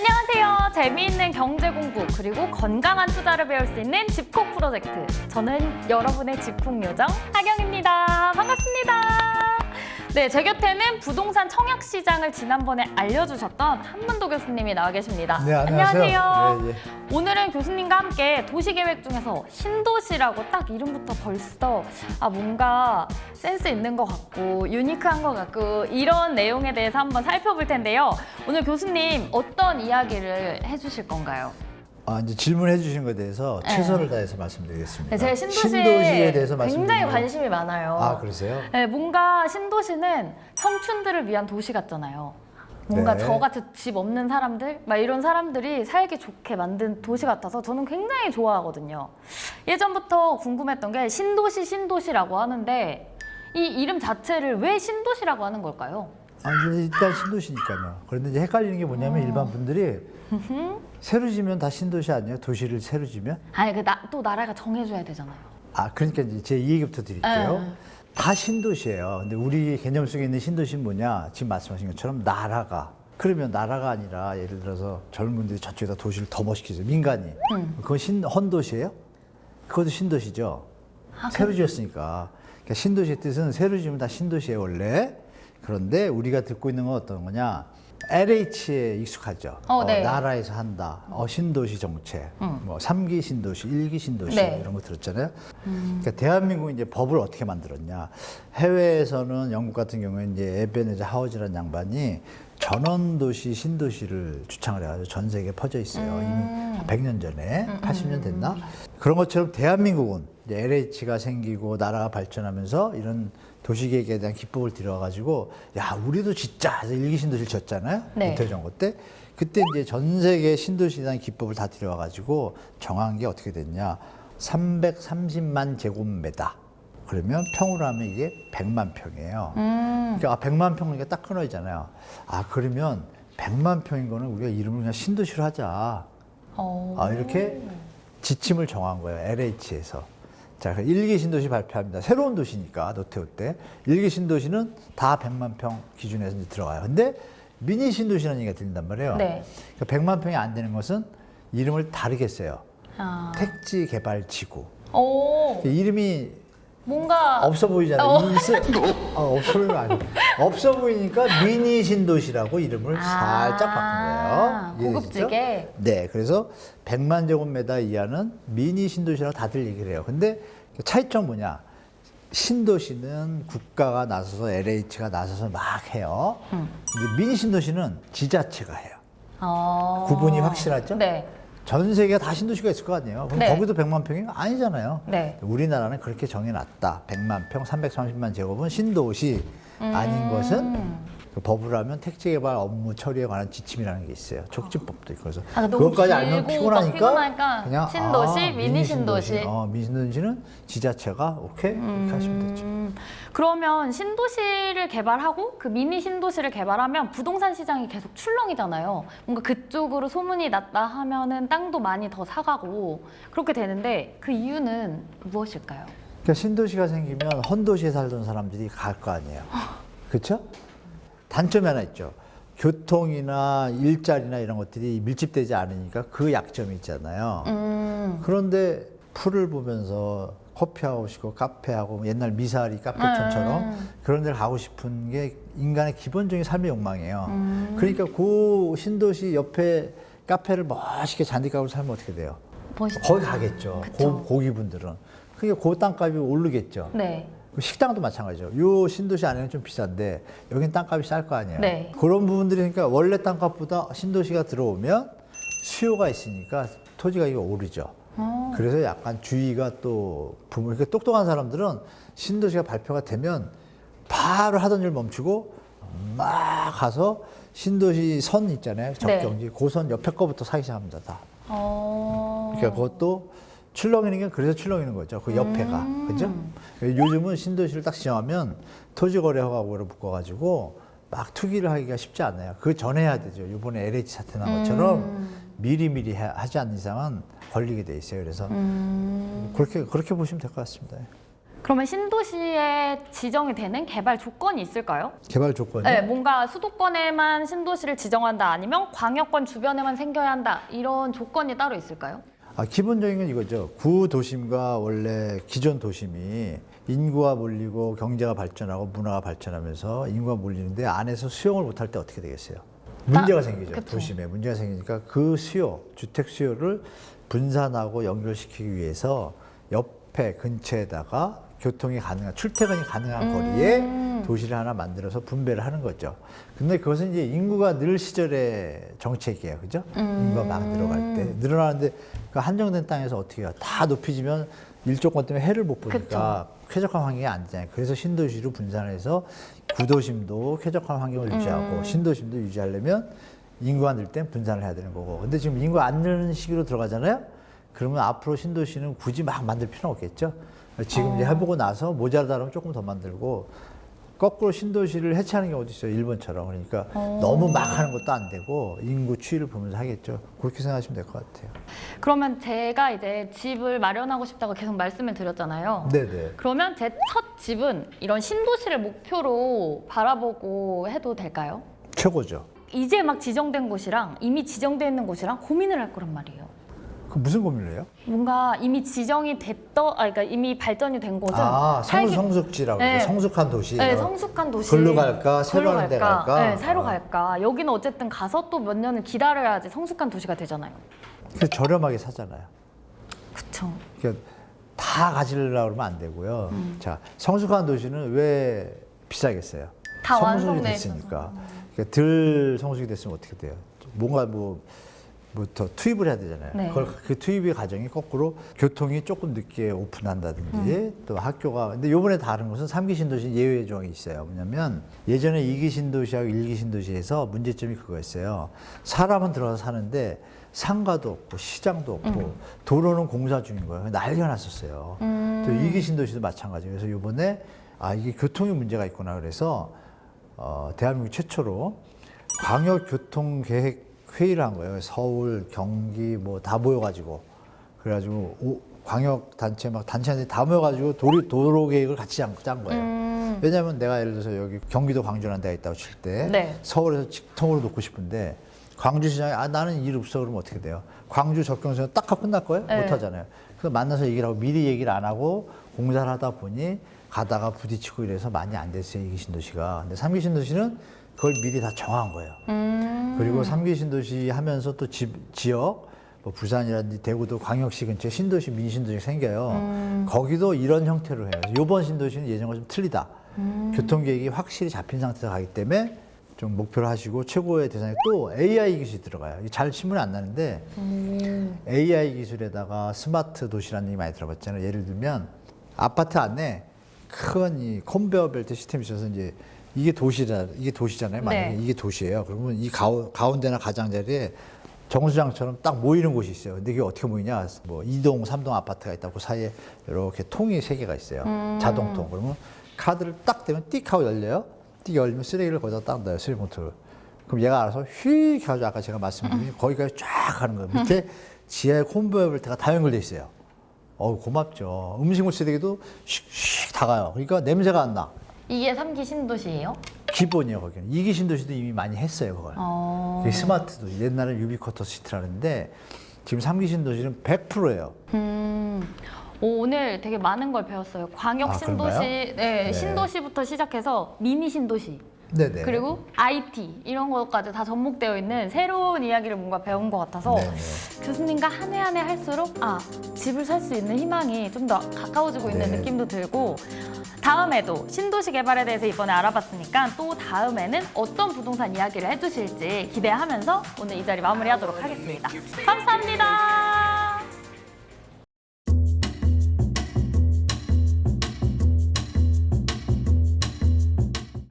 안녕하세요. 재미있는 경제 공부 그리고 건강한 투자를 배울 수 있는 집콕 프로젝트. 저는 여러분의 집콕 요정 하경입니다. 반갑습니다. 네, 제 곁에는 부동산 청약 시장을 지난번에 알려주셨던 한문도 교수님이 나와 계십니다. 네, 안녕하세요. 네, 네. 오늘은 교수님과 함께 도시계획 중에서 신도시라고 딱 이름부터 벌써 뭔가 센스 있는 것 같고 유니크한 것 같고 이런 내용에 대해서 한번 살펴볼 텐데요. 오늘 교수님 어떤 이야기를 해주실 건가요? 이제 질문해 주신 것에 대해서 최선을 다해서 말씀드리겠습니다. 네, 제가 신도시에 대해서 굉장히 관심이 많아요. 아, 그러세요? 네, 뭔가 신도시는 청춘들을 위한 도시 같잖아요. 뭔가 네. 저같이 집 없는 사람들, 막 이런 사람들이 살기 좋게 만든 도시 같아서 저는 굉장히 좋아하거든요. 예전부터 궁금했던 게 신도시라고 하는데 이 이름 자체를 왜 신도시라고 하는 걸까요? 일단 신도시니까요. 그런데 이제 헷갈리는 게 뭐냐면 일반 분들이 새로 지면 다 신도시 아니에요? 도시를 새로 지면? 아니, 또 나라가 정해줘야 되잖아요. 그러니까 이제 제 이 얘기부터 드릴게요. 다 신도시예요. 근데 우리 개념 속에 있는 신도시는 뭐냐? 지금 말씀하신 것처럼 나라가. 그러면 나라가 아니라 예를 들어서 젊은들이 저쪽에다 도시를 더 멋있게 지어 민간이. 그건 헌도시예요? 그것도 신도시죠. 새로 지었으니까. 그러니까 신도시의 뜻은 새로 지으면 다 신도시예요, 원래. 그런데 우리가 듣고 있는 건 어떤 거냐? LH에 익숙하죠. 네. 나라에서 한다. 신도시 정책. 뭐 3기 신도시, 1기 신도시 네. 이런 거 들었잖아요. 그러니까 대한민국이 이제 법을 어떻게 만들었냐? 해외에서는 영국 같은 경우에 이제 에베네저 하워즈라는 양반이 전원도시 신도시를 주창을 해가지고 전 세계에 퍼져 있어요. 이미 100년 전에 80년 됐나? 그런 것처럼 대한민국은 이제 LH가 생기고 나라가 발전하면서 이런 도시계획에 대한 기법을 들여가지고 야 우리도 짓자 해서 일기 신도시를 지었잖아요. 네. 노태우정부 때. 그때 이제 전 세계 신도시에 대한 기법을 다 들여와가지고 정한 게 어떻게 됐냐? 330만 제곱미터. 그러면 평으로 하면 이게 100만 평이에요. 그러니까 100만 평이니까 딱 끊어지잖아요. 그러면 100만 평인 거는 우리가 이름을 그냥 신도시로 하자. 이렇게 지침을 정한 거예요. LH에서. 자, 1기 신도시 발표합니다. 새로운 도시니까 노태우 때. 1기 신도시는 다 100만 평 기준에서 이제 들어가요. 근데 미니 신도시라는 얘기가 들린단 말이에요. 네. 그러니까 100만 평이 안 되는 것은 이름을 다르게 써요. 택지 개발 지구. 이름이 뭔가 없어 보이잖아요. 없어 보이는 거 아니에요. 없어 보이니까 미니 신도시라고 이름을 살짝 바꾼 거예요. 고급지게. 네, 그래서 100만 제곱미터 이하는 미니 신도시라고 다들 얘기를 해요. 근데 차이점 뭐냐? 신도시는 국가가 나서서 LH가 나서서 막 해요. 근데 미니 신도시는 지자체가 해요. 구분이 확실하죠? 네. 전 세계가 다 신도시가 있을 거 아니에요. 그럼 네. 거기도 100만 평이 아니잖아요. 네. 우리나라는 그렇게 정해놨다. 100만 평, 330만 제곱은 신도시 아닌 것은 그 법으로 하면 택지개발 업무 처리에 관한 지침이라는 게 있어요. 족지법도 있고. 그래서 그것까지 알면 피곤하니까 그냥 신도시, 미니 신도시. 미니 신도시는 지자체가 오케이 이렇게 하시면 되죠. 그러면 신도시를 개발하고 그 미니 신도시를 개발하면 부동산 시장이 계속 출렁이잖아요. 뭔가 그쪽으로 소문이 났다 하면은 땅도 많이 더 사가고 그렇게 되는데 그 이유는 무엇일까요? 그러니까 신도시가 생기면 헌도시에 살던 사람들이 갈 거 아니에요. 그렇죠? 단점이 하나 있죠. 교통이나 일자리나 이런 것들이 밀집되지 않으니까 그 약점이 있잖아요. 그런데 풀을 보면서 커피하우스고 카페하고 옛날 미사리 카페촌처럼 그런 데를 가고 싶은 게 인간의 기본적인 삶의 욕망이에요. 그러니까 그 신도시 옆에 카페를 멋있게 잔디가구로 살면 어떻게 돼요? 멋있죠. 거기 가겠죠. 고기분들은. 그러니까 그 땅값이 오르겠죠. 네. 식당도 마찬가지죠. 요 신도시 안에는 좀 비싼데 여긴 땅값이 쌀 거 아니에요. 네. 그런 부분들이 그러니까 원래 땅값보다 신도시가 들어오면 수요가 있으니까 토지 가격이 오르죠. 그래서 약간 주의가 또 그러니까 똑똑한 사람들은 신도시가 발표가 되면 바로 하던 일 멈추고 막 가서 신도시 선 있잖아요. 적경지. 그 선 옆에 거부터 사기 시작합니다. 다. 그러니까 그것도 출렁이는 게 그래서 출렁이는 거죠. 그 옆에가. 그죠? 요즘은 신도시를 딱 지정하면 토지거래허가구로 묶어가지고 막 투기를 하기가 쉽지 않아요. 그 전에 해야 되죠. 이번에 LH 사태 난 것처럼 미리미리 하지 않는 이상은 걸리게 돼 있어요. 그래서 그렇게 보시면 될 것 같습니다. 그러면 신도시에 지정이 되는 개발 조건이 있을까요? 개발 조건이 네, 뭔가 수도권에만 신도시를 지정한다 아니면 광역권 주변에만 생겨야 한다 이런 조건이 따로 있을까요? 기본적인 건 이거죠. 구도심과 원래 기존 도심이 인구가 몰리고 경제가 발전하고 문화가 발전하면서 인구가 몰리는데 안에서 수용을 못할 때 어떻게 되겠어요? 문제가 생기죠. 그쵸. 도심에 문제가 생기니까 그 수요, 주택 수요를 분산하고 연결시키기 위해서 옆에 근처에다가 교통이 가능한, 출퇴근이 가능한 거리에 도시를 하나 만들어서 분배를 하는 거죠. 근데 그것은 이제 인구가 늘 시절의 정책이에요. 그죠? 인구가 막 늘어갈 때. 늘어나는데 그 한정된 땅에서 어떻게 해요? 다 높이지면 일조권 때문에 해를 못 보니까 쾌적한 환경이 안 되잖아요. 그래서 신도시로 분산해서 구도심도 쾌적한 환경을 유지하고 신도심도 유지하려면 인구가 늘 땐 분산을 해야 되는 거고. 근데 지금 인구가 안 느는 시기로 들어가잖아요. 그러면 앞으로 신도시는 굳이 막 만들 필요는 없겠죠. 지금 이제 해보고 나서 모자라다 그러면 조금 더 만들고 거꾸로 신도시를 해체하는 게 어디 있어요. 일본처럼. 그러니까 너무 막 하는 것도 안 되고 인구 추이를 보면서 하겠죠. 그렇게 생각하시면 될 것 같아요. 그러면 제가 이제 집을 마련하고 싶다고 계속 말씀을 드렸잖아요. 네네. 그러면 제 첫 집은 이런 신도시를 목표로 바라보고 해도 될까요? 최고죠. 이제 막 지정된 곳이랑 이미 지정돼 있는 곳이랑 고민을 할 거란 말이에요. 그 무슨 고민을 해요? 뭔가 이미 지정이 그러니까 이미 발전이 된 곳은 성숙지라고 네. 그러죠. 성숙한 도시. 네, 성숙한 도시. 글로 갈까? 새로 글로 하는 데 갈까? 네, 새로 갈까? 여기는 어쨌든 가서 또 몇 년을 기다려야지 성숙한 도시가 되잖아요. 그래서 저렴하게 사잖아요. 그쵸. 그러니까 다 가지려고 그러면 안 되고요. 자, 성숙한 도시는 왜 비싸겠어요? 다 성숙이 완성돼 됐으니까. 그러니까 덜 성숙이 됐으면 어떻게 돼요? 뭔가 더 투입을 해야 되잖아요. 네. 그 투입의 과정이 거꾸로 교통이 조금 늦게 오픈한다든지 또 학교가 근데 요번에 다른 것은 3기 신도시 예외 조항이 있어요. 뭐냐면 예전에 2기 신도시하고 1기 신도시에서 문제점이 그거였어요. 사람은 들어서 사는데 상가도 없고 시장도 없고 도로는 공사 중인 거예요. 난리가 났었어요. 또 2기 신도시도 마찬가지예요. 그래서 요번에 이게 교통에 문제가 있구나 그래서 대한민국 최초로 광역교통계획 회의를 한 거예요. 서울, 경기 뭐 다 모여가지고 그래가지고 광역 단체 단체한테 다 모여가지고 도로 계획을 같이 짠 거예요. 왜냐하면 내가 예를 들어서 여기 경기도 광주라는 데가 있다고 칠 때 네. 서울에서 직통으로 놓고 싶은데 광주시장에 나는 일 없어 그러면 어떻게 돼요? 광주 접경선 딱 하고 끝날 거예요? 네. 못 하잖아요. 그래서 만나서 얘기를 하고 미리 얘기를 안 하고 공사를 하다 보니 가다가 부딪히고 이래서 많이 안 됐어요. 2기 신도시가. 근데 3기 신도시는 그걸 미리 다 정한 거예요. 그리고 3기 신도시 하면서 또 지역, 뭐 부산이라든지 대구도 광역시 근처에 신도시, 민신도시 생겨요. 거기도 이런 형태로 해요. 이번 신도시는 예전과 좀 틀리다. 교통계획이 확실히 잡힌 상태에서 가기 때문에 좀 목표를 하시고 최고의 대상에 또 AI 기술이 들어가요. 이게 잘 신문이 안 나는데 AI 기술에다가 스마트 도시라는 얘기 많이 들어봤잖아요. 예를 들면 아파트 안에 큰 이 컨베어 벨트 시스템이 있어서 이제 이게 도시잖아요. 만약에 네. 이게 도시예요. 그러면 이 가운데나 가장자리에 정수장처럼 딱 모이는 곳이 있어요. 근데 이게 어떻게 모이냐? 뭐 2동, 3동 아파트가 있다고 그 사이에 이렇게 통이 3개가 있어요. 자동통. 그러면 카드를 딱 대면 띡 하고 열려요. 띡 열리면 쓰레기를 거기다 딱 넣어요. 쓰레기봉투를. 그럼 얘가 알아서 휙 해가지고 아까 제가 말씀드린 거기까지 쫙 가는 거예요. 밑에 지하에 콤베어 벨트가 다 연결돼 있어요. 고맙죠. 음식물 쓰레기도 슉슉 다 가요. 그러니까 냄새가 안 나. 이게 3기 신도시예요? 기본이에요, 거기는. 2기 신도시도 이미 많이 했어요, 그걸. 그게 스마트도. 옛날에 유비쿼터 시티라는데 지금 3기 신도시는 100%예요. 오늘 되게 많은 걸 배웠어요. 광역 신도시, 그런가요? 네, 신도시부터 시작해서 미니 신도시, 네네. 그리고 IT 이런 것까지 다 접목되어 있는 새로운 이야기를 뭔가 배운 것 같아서 네네. 교수님과 한 해 할수록 집을 살 수 있는 희망이 좀 더 가까워지고 있는 네. 느낌도 들고 다음에도 신도시 개발에 대해서 이번에 알아봤으니까 또 다음에는 어떤 부동산 이야기를 해주실지 기대하면서 오늘 이 자리 마무리하도록 하겠습니다. 감사합니다.